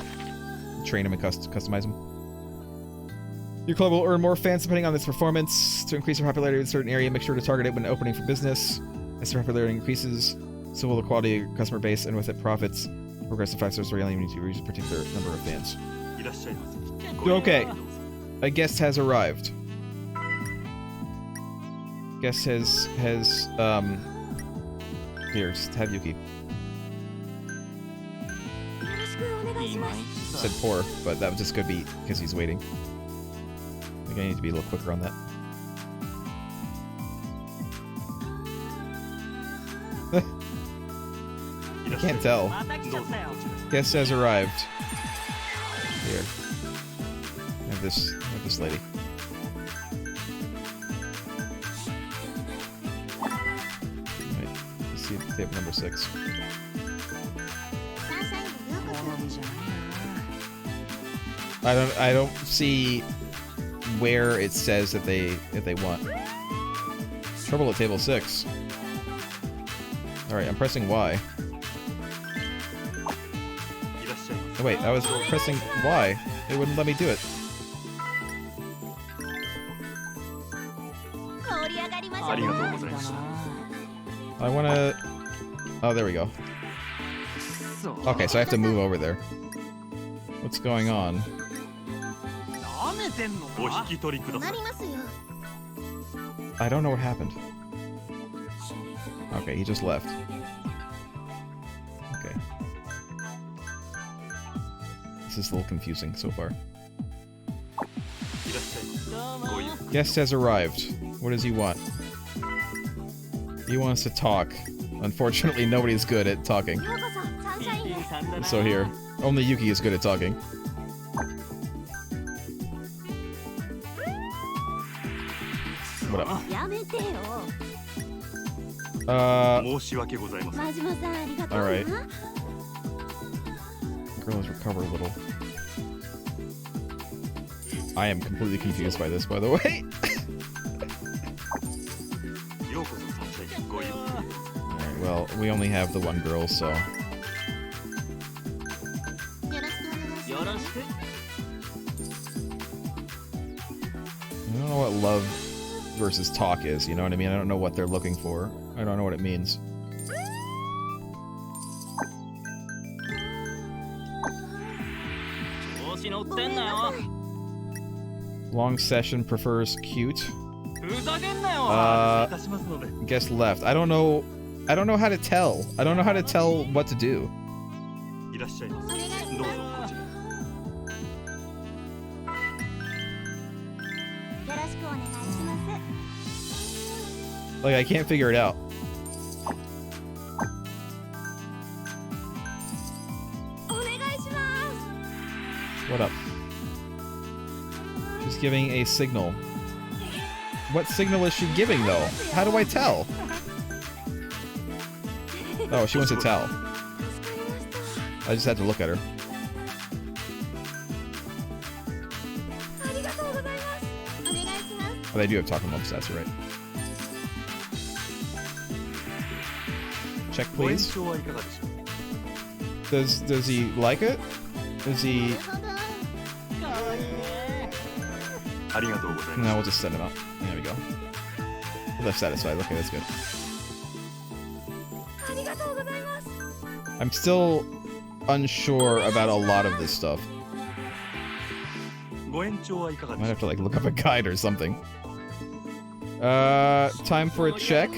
S1: train them and customize them. Your club will earn more fans depending on its performance. To increase your popularity in a certain area, make sure to target it when opening for business. As your popularity increases, so will the quality of your customer base, and with it profits. Progressive 5-star story only need to reach a particular number of fans. Okay. A guest has arrived. Guest has here, just have Yuki. Said poor, but that just could be because he's waiting. I think I need to be a little quicker on that. I can't tell. Guest has arrived. Here. I have this lady. table number 6. I don't see where it says that they want. Trouble at table 6. Alright, I'm pressing Y. Oh wait, I was pressing Y. It wouldn't let me do it. I wanna... Oh, there we go. Okay, so I have to move over there. What's going on? I don't know what happened. Okay, he just left. Okay. This is a little confusing so far. Guest has arrived. What does he want? He wants to talk. Unfortunately, nobody's good at talking. So here, only Yuki is good at talking. What up? Alright. Girl has recovered a little. I am completely confused by this, by the way. Alright, well, we only have the one girl, so... I don't know what love versus talk is, you know what I mean? I don't know what they're looking for. I don't know what it means. Long session prefers cute. Guest left. I don't know how to tell. I don't know how to tell what to do. Like, I can't figure it out. What up? She's giving a signal. What signal is she giving, though? How do I tell? Oh, she wants to tell. I just had to look at her. Oh, they do have talking lump stats, right? Check, please. Does he like it? Does he... No, we'll just send him out. There we go. He left satisfied. Okay, that's good. I'm still unsure about a lot of this stuff. Might have to like look up a guide or something. Time for a check.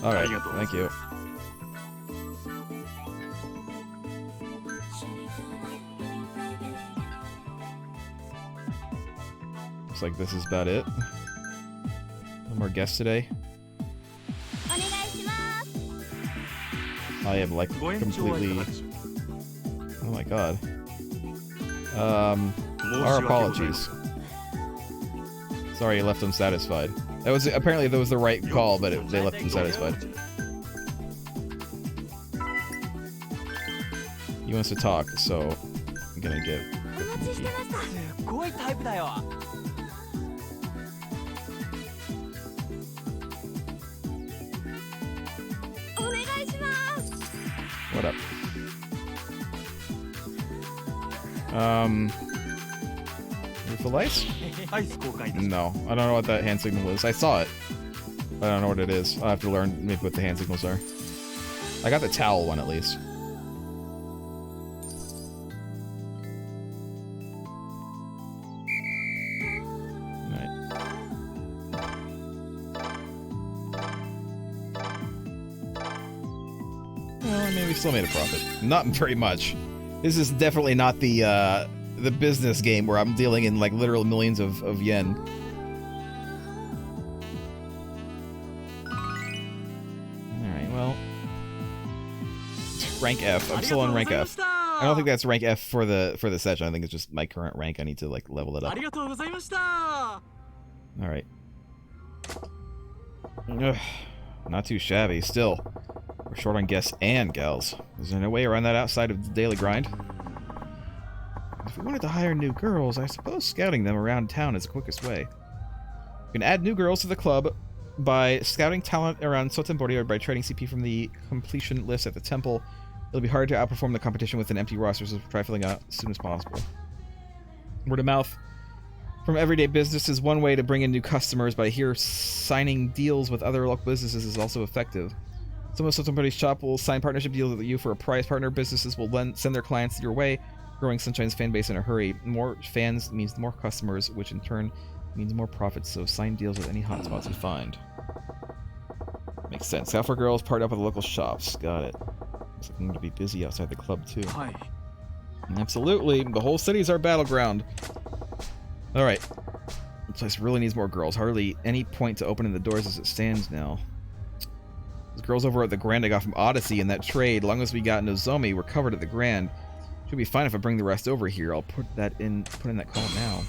S1: Alright, thank you. Looks like this is about it. No more guests today. I am like completely... Oh my god. Our apologies. Sorry, you left them satisfied. That was apparently that was the right call, but they left them satisfied. He wants to talk, so I'm gonna give. What up? Full ice? No, I don't know what that hand signal is. I saw it, but I don't know what it is. I'll have to learn maybe what the hand signals are. I got the towel one at least. Well, maybe still made a profit. Not very much. This is definitely not the business game where I'm dealing in like literal millions of yen. Alright, well. Rank F. I'm still on rank F. I don't think that's rank F for the session. I think it's just my current rank. I need to like level it up. Alright. Not too shabby. Still, we're short on guests and gals. Is there no way around that outside of the daily grind? If we wanted to hire new girls, I suppose scouting them around town is the quickest way. You can add new girls to the club by scouting talent around Sotenbori or by trading CP from the completion list at the temple. It'll be hard to outperform the competition with an empty roster, so try filling out as soon as possible. Word of mouth from everyday business is one way to bring in new customers, but I hear signing deals with other local businesses is also effective. Some of Sotenbori's shop will sign partnership deals with you for a price. Partner businesses will then send their clients your way, growing Sunshine's fan base in a hurry. More fans means more customers, which in turn means more profits, so sign deals with any hotspots you find. Makes sense. Scout for girls, part up with the local shops. Got it. Looks like I'm going to be busy outside the club, too.
S4: Hi.
S1: Absolutely. The whole city's our battleground. Alright. This place really needs more girls. Hardly any point to opening the doors as it stands now. Those girls over at the Grand I got from Odyssey in that trade, long as we got Nozomi, we're covered at the Grand. Should be fine if I bring the rest over here. I'll put in that call now.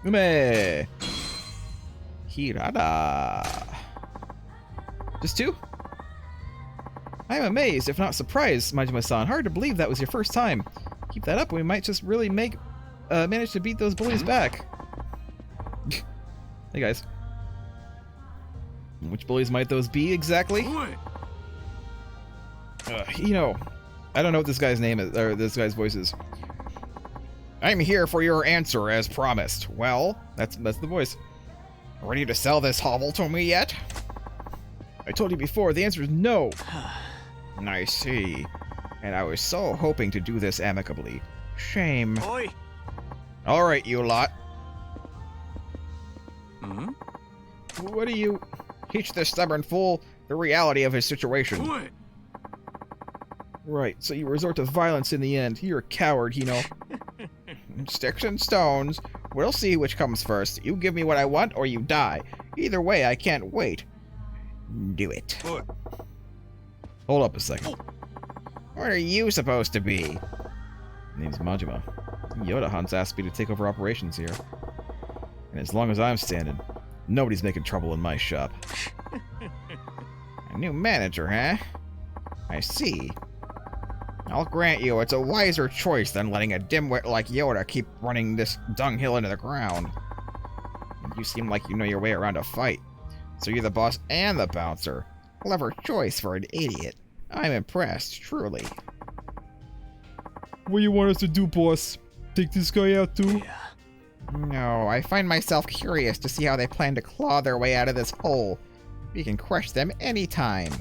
S1: Ume! Hirada! Just two? I am amazed, if not surprised, Majima-san. Hard to believe that was your first time. Keep that up, we might just really manage to beat those bullies back. Hey guys. Which bullies might those be exactly? You know, I don't know what this guy's name is, or this guy's voice is. I'm here for your answer as promised. Well, that's the voice. Ready to sell this hovel to me yet? I told you before, the answer is no. I see. And I was so hoping to do this amicably. Shame.
S6: Oi.
S1: All right, you lot.
S4: Hmm?
S1: What do you... Teach this stubborn fool the reality of his situation. Right, so you resort to violence in the end. You're a coward, you know. Sticks and stones. We'll see which comes first. You give me what I want, or you die. Either way, I can't wait. Do it. Hold up a second. What are you supposed to be? Name's Majima. Yoda Hunt's asked me to take over operations here. And as long as I'm standing, nobody's making trouble in my shop. A new manager, huh? I see. I'll grant you it's a wiser choice than letting a dimwit like Yoda keep running this dunghill into the ground. You seem like you know your way around a fight. So you're the boss and the bouncer. Clever choice for an idiot. I'm impressed, truly. What do you want us to do, boss? Take this guy out too? No, I find myself curious to see how they plan to claw their way out of this hole. We can crush them anytime.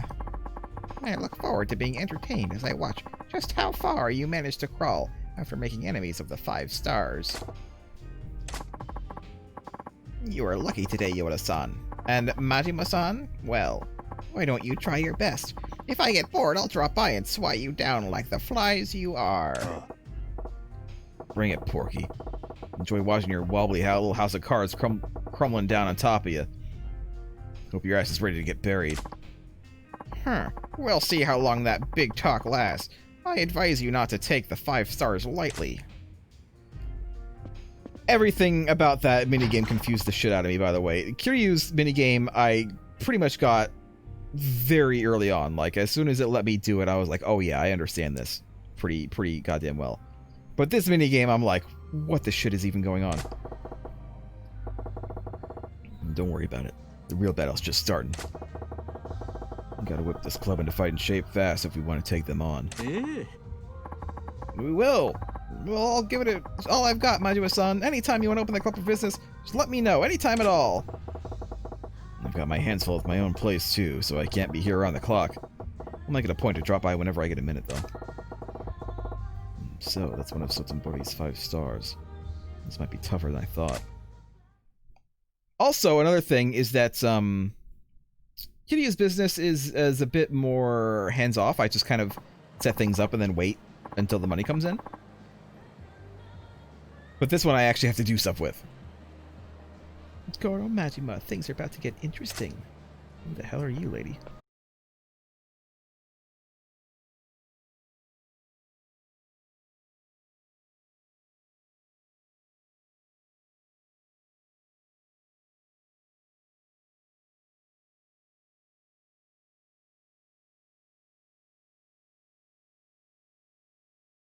S1: I look forward to being entertained as I watch just how far you manage to crawl after making enemies of the 5 stars. You are lucky today, Yoda-san. And Majima-san? Well, why don't you try your best? If I get bored, I'll drop by and swat you down like the flies you are. Bring it, Porky. Enjoy watching your wobbly little house of cards crumbling down on top of you. Hope your ass is ready to get buried. We'll see how long that big talk lasts. I advise you not to take the 5 stars lightly. Everything about that minigame confused the shit out of me, by the way. Kiryu's minigame, I pretty much got very early on. Like, as soon as it let me do it, I was like, oh yeah, I understand this pretty goddamn well. But this minigame, I'm like, what the shit is even going on? Don't worry about it. The real battle's just starting. We gotta whip this club into fighting shape fast if we want to take them on. We will! Well, I'll give it all I've got, Majima-san. Anytime you want to open the club for business, just let me know. Anytime at all. I've got my hands full with my own place, too, so I can't be here around the clock. I'll make it a point to drop by whenever I get a minute, though. So, that's one of Sotenbori's 5 stars. This might be tougher than I thought. Also, another thing is that, Kiryu's business is a bit more hands-off. I just kind of set things up and then wait until the money comes in. But this one I actually have to do stuff with. What's going on, Majima? Things are about to get interesting. Who the hell are you, lady?